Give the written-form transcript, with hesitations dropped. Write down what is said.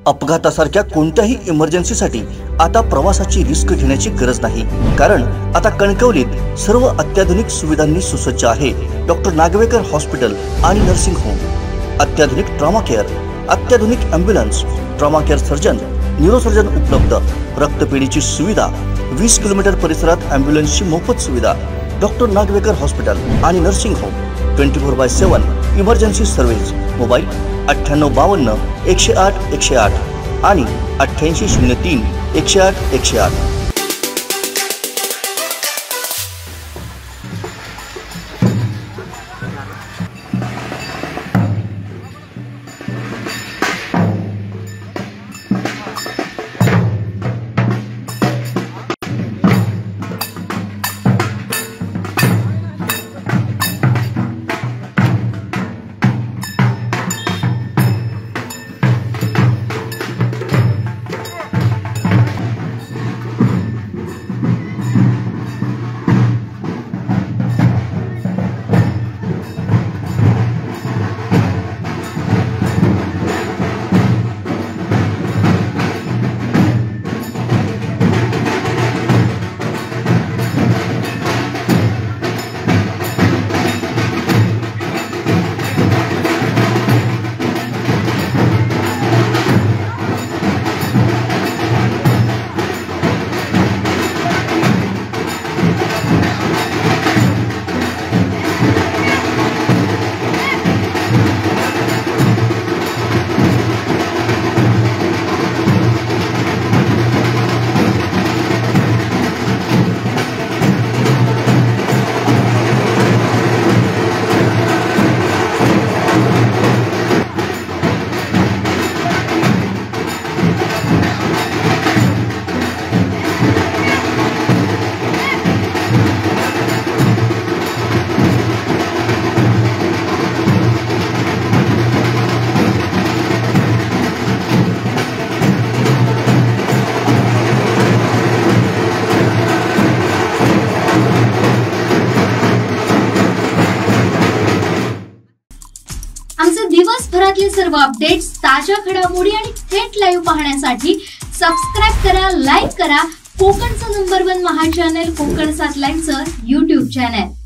अपघातासारख्या कोणत्याही इमर्जन्सीसाठी आता प्रवासाची रिस्क घेण्याची गरज नाही, कारण आता कणकवलीत सर्व अत्याधुनिक सुविधांनी सुसज्ज आहे डॉक्टर नागवेकर हॉस्पिटल आणि नर्सिंग होम। अत्याधुनिक ट्रॉमा केअर, अत्याधुनिक ambulance, trauma care surgeon, neurosurgeon उपलब्ध, रक्तपेढीची सुविधा, 20 किलोमीटर परिसरात ॲम्ब्युलन्सची मोफत सुविधा। डॉक्टर नागवेकर हॉस्पिटल आणि nursing home 24/7 emergency service. Mobile 9852 108 108 आणि 8803 108 108। दिवसभरातले सर्व अपडेट्स, ताज्या घडामोडी आणि थेट लाईव्ह पाहण्यासाठी सबस्क्राइब करा, लाईक करा कोकणचं नंबर 1 महा चॅनल कोकणसाद लाईव्हचं YouTube चॅनल।